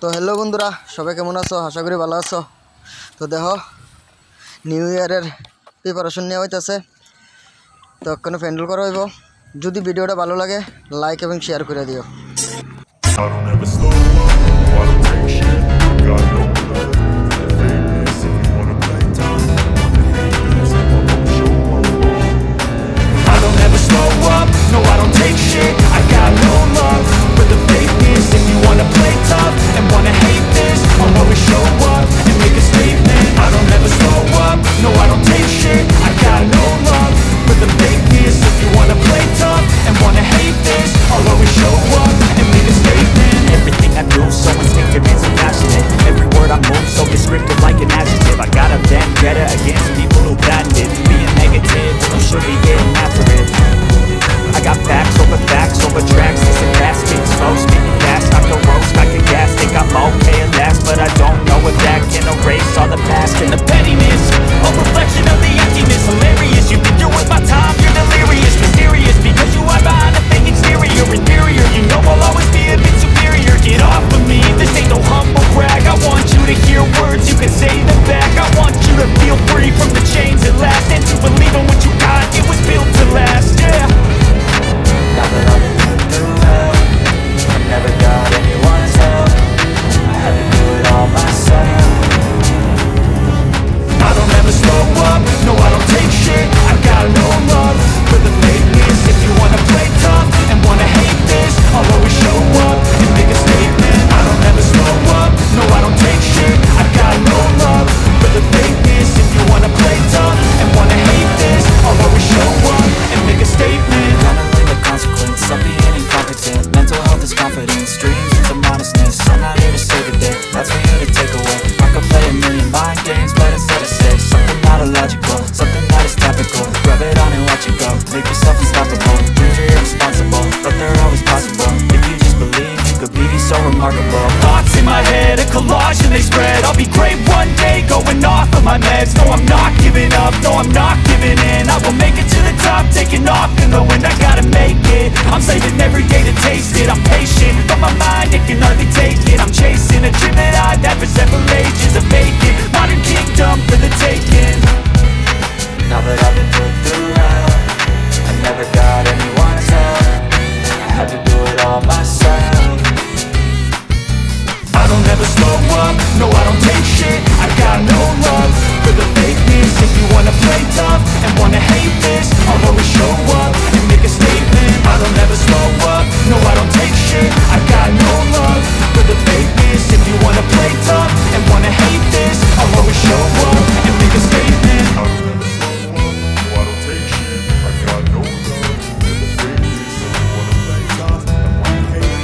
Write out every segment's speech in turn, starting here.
তো হ্যালো বন্ধুরা, সবাই কেমন আছো? আশা করি ভালো আছো। তো দেখো, নিউ ইয়ারের প্রিপারেশন নেওয়া হইতেছে। তো এখানে প্যান্ডেল করা হইব। যদি ভিডিওটা ভালো লাগে, লাইক এবং শেয়ার করে দিও। Against people who patent it, being negative, you should be getting after it. I got facts over tracks, listen fast, speak slow, speaking fast, I can roast, I can gas, think I'm okay at last, but I don't know if that can erase all the past and the pettiness, a reflection of the emptiness, hilarious, you think you're worth my time, you're delirious, mysterious, because you are behind a fake exterior, inferior, you know I'll always be a bit superior, get off of me, this ain't no humble brag, I want you to hear words, you can say them back, I want you to feel free from the chains at last, and to believe in what you got, it was built to last, yeah. Now that I've been through hell, I never got anyone's help, I had to do it all myself. I don't ever slow up, no I don't take shit, I got no love for the fakeness. If you wanna play tough and wanna hate this, I'll always show up and make a statement. I don't ever slow up, no I don't take shit, I got no love for the fakeness. If you wanna play tough and wanna hate this, I'll always show up and make a statement. Consequence of being incompetent. Mental health is confidence, dreams is a modestness. I'm not here to save the day, that's for you to take away. I could play a million mind games, but instead I say something not illogical, something that is topical. Rub it on and watch it go, make yourself unstoppable. Dreams are irresponsible, but they're always possible. If you just believe, you could be so remarkable. Thoughts in my head, a collage and they spread. I'll be great one day, going off of my meds. No, I'm not giving up, no, I'm not giving in. I will make it to the top, taking off in the wind. I gotta make it, I'm saving every day to taste it. I'm patient, but my mind, it can hardly take it. I'm chasing a dream that I've had for several ages. A vacant, modern kingdom for the taking. Now that I've been put through hell, I never got anyone's help, I had to do it all myself. I don't ever slow up, no I don't take shit, I got no love for the fakeness. If you wanna play tough and wanna hate this, I'll always show up and make a statement. I don't ever slow up, no I don't take shit, I got no love for the fakeness. If you wanna play tough and wanna hate this, I'll always show up and make a statement. I don't ever slow up, no I don't take shit, I got no love for the fakeness. If you wanna play tough and wanna hate this, I'll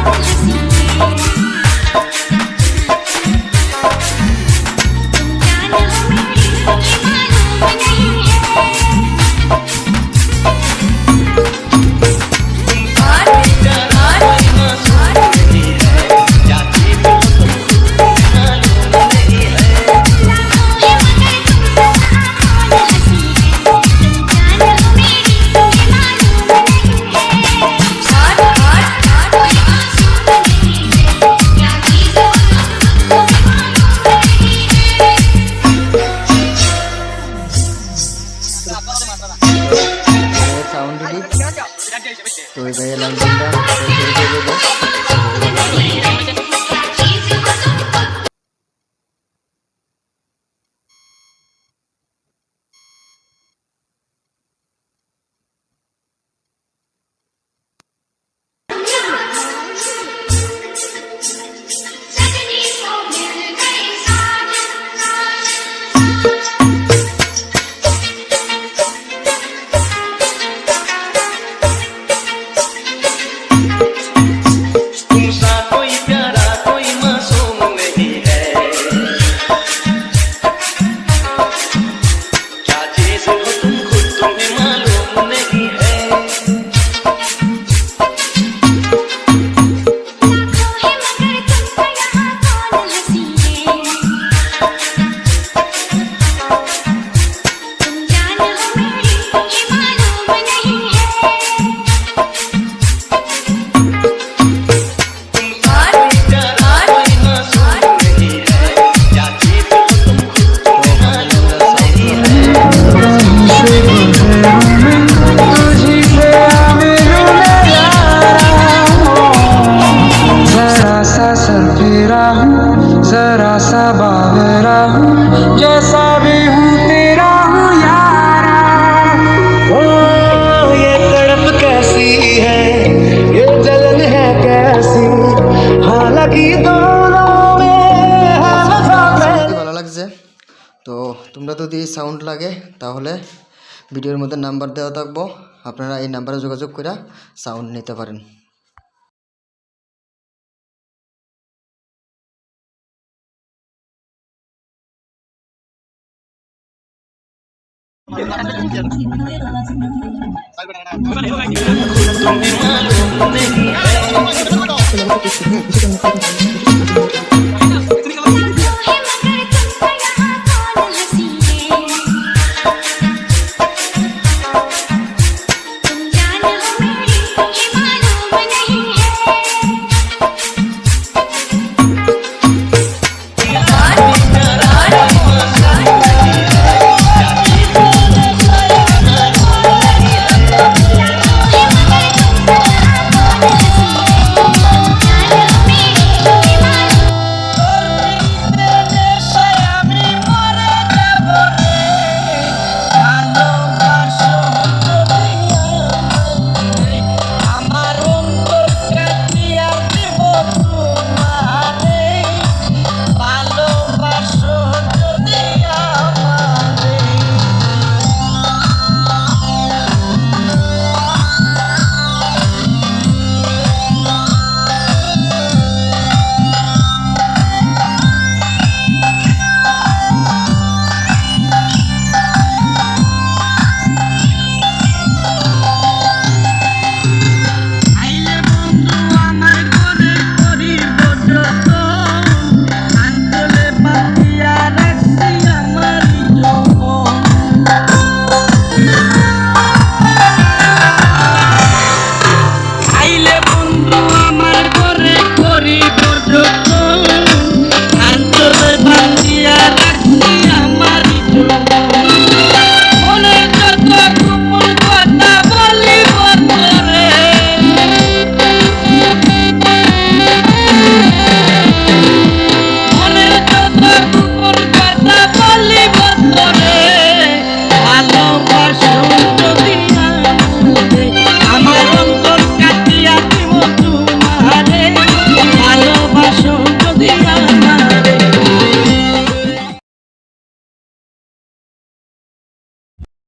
always show up. तो भाई line যদি sound লাগে তাহলে ভিডিওর মধ্যে number দেওয়া থাকবো, আপনারা এই নাম্বারে যোগাযোগ করে সাউন্ড নিতে পারেন।